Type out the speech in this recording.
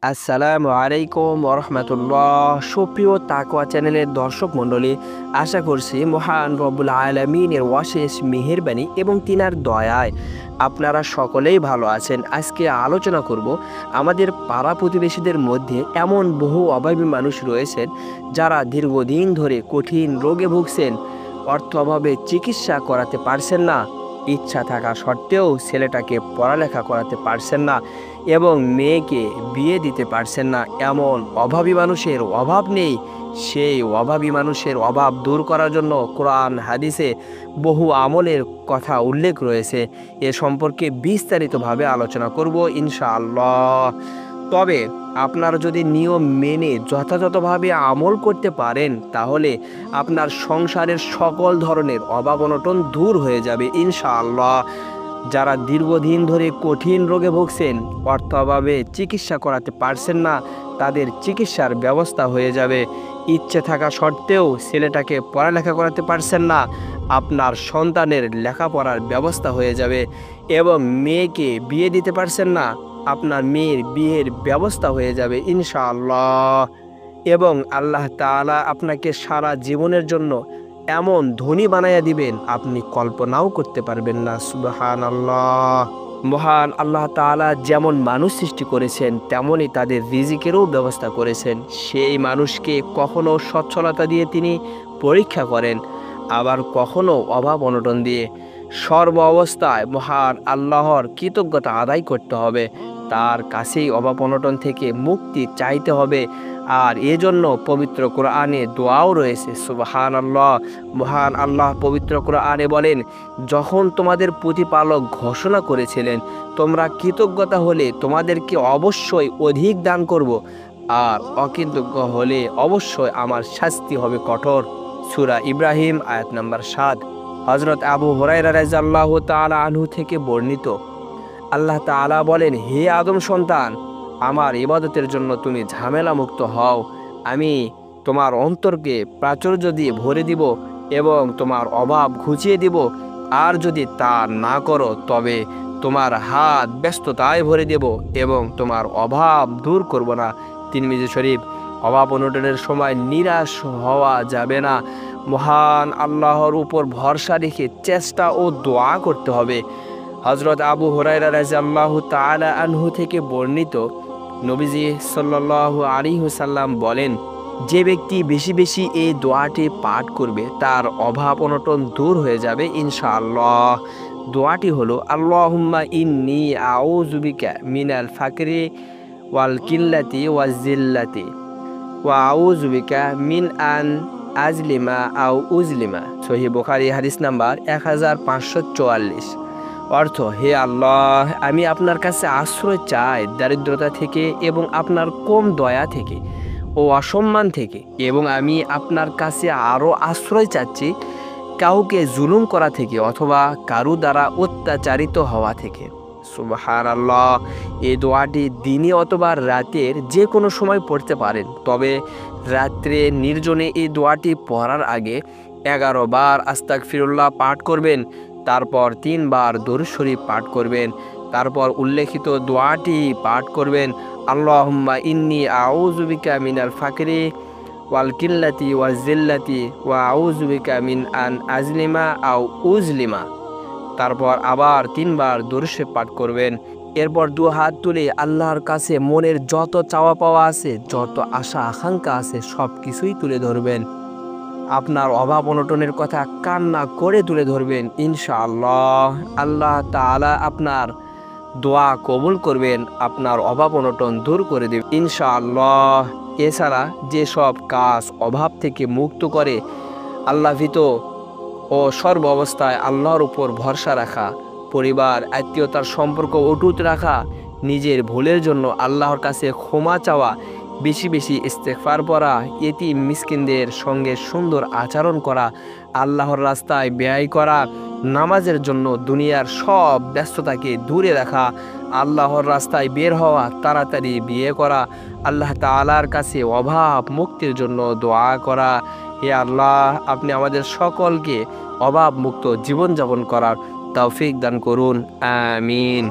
আসসালামু আলাইকুম ওরহমতুল্লাহ। সুপ্রিয় তাকওয়া চ্যানেলের দর্শক মণ্ডলী, আশা করছি মহান রব্বুল আলামিনের অশেষ মেহেরবানি এবং তিনার দয়ায় আপনারা সকলেই ভালো আছেন। আজকে আলোচনা করব আমাদের পাড়া প্রতিবেশীদের মধ্যে এমন বহু অভাবী মানুষ রয়েছেন যারা দীর্ঘদিন ধরে কঠিন রোগে ভুগছেন, অর্থ অভাবে চিকিৎসা করাতে পারছেন না, ইচ্ছা থাকা সত্ত্বেও ছেলেটাকে পড়ালেখা করাতে পারছেন না এবং মেয়েকে বিয়ে দিতে পারছেন না। এমন অভাবী মানুষের অভাব নেই। সেই অভাবী মানুষের অভাব দূর করার জন্য কোরআন হাদিসে বহু আমলের কথা উল্লেখ রয়েছে। এ সম্পর্কে বিস্তারিতভাবে আলোচনা করব ইনশাআল্লাহ। তবে আপনারা যদি নিয়ম মেনে যথাযথভাবে আমল করতে পারেন, তাহলে আপনার সংসারের সকল ধরনের অভাব অনটন দূর হয়ে যাবে ইনশাআল্লাহ। যারা দীর্ঘদিন ধরে কঠিন রোগে ভুগছেন, অর্থ অভাবে চিকিৎসা করাতে পারছেন না, তাদের চিকিৎসার ব্যবস্থা হয়ে যাবে। ইচ্ছে থাকা সত্ত্বেও ছেলেটাকে পড়ালেখা করাতে পারছেন না, আপনার সন্তানের লেখাপড়ার ব্যবস্থা হয়ে যাবে। এবং মেয়েকে বিয়ে দিতে পারছেন না, আপনার মেয়ের বিয়ের ব্যবস্থা হয়ে যাবে ইনশাআল্লাহ। এবং আল্লাহ তাআলা আপনাকে সারা জীবনের জন্য এমন ধনী বানাইয়া দিবেন, আপনি কল্পনাও করতে পারবেন না। সুবহানাল্লাহ। মহান আল্লাহ তাআলা যেমন মানুষ সৃষ্টি করেছেন, তেমনই তাদের রিজিকেরও ব্যবস্থা করেছেন। সেই মানুষকে কখনো সচ্ছলতা দিয়ে তিনি পরীক্ষা করেন, আবার কখনো অভাব অনটন দিয়ে। সর্ব অবস্থায় মহান আল্লাহর কৃতজ্ঞতা আদায় করতে হবে, তার কাছেই অভাব অনটন থেকে মুক্তি চাইতে হবে। আর এজন্য পবিত্র কোরআনে দোয়াও রয়েছে। সুবহানাল্লাহ। মহান আল্লাহ পবিত্র কোরআনে বলেন, যখন তোমাদের প্রতিপালক ঘোষণা করেছিলেন তোমরা কৃতজ্ঞতা হলে তোমাদেরকে অবশ্যই অধিক দান করব, আর অকৃতজ্ঞ হলে অবশ্যই আমার শাস্তি হবে কঠোর। সূরা ইব্রাহিম আয়াত নাম্বার 7। হযরত আবু হুরায়রা রাদিয়াল্লাহু তাআলা আনহু থেকে বর্ণিত, আল্লাহ তাআলা বলেন, হে আদম সন্তান, আমার ইবাদতের জন্য তুমি ঝামেলা মুক্ত হও। আমি তোমার অন্তরকে প্রাচুর্য দিয়ে ভরে দিব এবং তোমার অভাব ঘুচিয়ে দিব। আর যদি তা না করো, তবে তোমার হাত ব্যস্ততায় ভরে দেব এবং তোমার অভাব দূর করব না। তিরমিজি শরীফ। অভাব অনটনের সময় নিরাশ হওয়া যাবে না। মহান আল্লাহর উপর ভরসা রেখে চেষ্টা ও দোয়া করতে হবে। হযরত আবু হুরায়রা রাদিয়াল্লাহু তাআলা আনহু থেকে বর্ণিত, নবীজি সাল্লাল্লাহু আলাইহি ওয়াসাল্লাম বলেন, যে ব্যক্তি বেশি বেশি এই দোয়াটি পাঠ করবে তার অভাব অনটন দূর হয়ে যাবে ইনশাআল্লাহ। দোয়াটি হলো, আল্লাহুম্মা ইন্নী আউযু বিকা মিনাল ফাকরি ওয়াল কিল্লাতি ওয়াজ জিল্লাতি ওয়া আউযু বিকা মিন আন আজলিমা আও উজলিমা। সহিহ বুখারী হাদিস নাম্বার 1544। অর্থ, হে আল্লাহ, আমি আপনার কাছে আশ্রয় চাই দারিদ্রতা থেকে এবং আপনার কম দয়া থেকে ও অসম্মান থেকে, এবং আমি আপনার কাছে আরও আশ্রয় চাচ্ছি কাউকে জুলুম করা থেকে অথবা কারু দ্বারা অত্যাচারিত হওয়া থেকে। সুবহানাল্লাহ। এই দোয়াটি দিনে অথবা রাতের যে কোনো সময় পড়তে পারেন, তবে রাত্রে নির্জনে এই দোয়াটি পড়ার আগে 11 বার আস্তাগফিরুল্লাহ পাঠ করবেন, তারপর 3 বার দরুদ শরীফ পাঠ করবেন, তারপর উল্লেখিত দোয়াটি পাঠ করবেন, আল্লাহুম্মা ইন্নী আউযু বিকা মিনাল ফাকরি ওয়াল কিল্লাতি ওয়াজ জিল্লাতি ওয়া আউযু বিকা মিন আন আজলিমা আও উজলিমা। তারপর আবার 3 বার দরুদ শরীফ পাঠ করবেন। এরপর 2 হাত তুলে আল্লাহর কাছে মনের যত চাওয়া পাওয়া আছে, যত আশা আকাঙ্ক্ষা আছে, সব কিছুই তুলে ধরবেন। আপনার অভাব অনটনের কথা কান্না করে তুলে ধরবেন ইনশাআল্লাহ। আল্লাহ তাআলা আপনার দোয়া কবুল করবেন, আপনার অভাব অনটন দূর করে দেবেন ইনশাআল্লাহ। এছাড়া যেসব কাজ অভাব থেকে মুক্ত করে, আল্লাহভীত ও সর্ব অবস্থায় আল্লাহর উপর ভরসা রাখা, পরিবার আত্মীয়তার সম্পর্ক অটুট রাখা, নিজের ভুলের জন্য আল্লাহর কাছে ক্ষমা চাওয়া, বেশি বেশি ইস্তেগফার পড়া, এতিম মিসকিনদের সঙ্গে সুন্দর আচরণ করা, আল্লাহর রাস্তায় ব্যয় করা, নামাজের জন্য দুনিয়ার সব ব্যস্ততাকে দূরে রাখা, আল্লাহর রাস্তায় বের হওয়া, তাড়াতাড়ি বিয়ে করা, আল্লাহ তাআলার কাছে অভাব মুক্তির জন্য দোয়া করা। হে আল্লাহ, আপনি আমাদের সকলকে অভাব মুক্ত জীবনযাপন করার তৌফিক দান করুন। আমিন।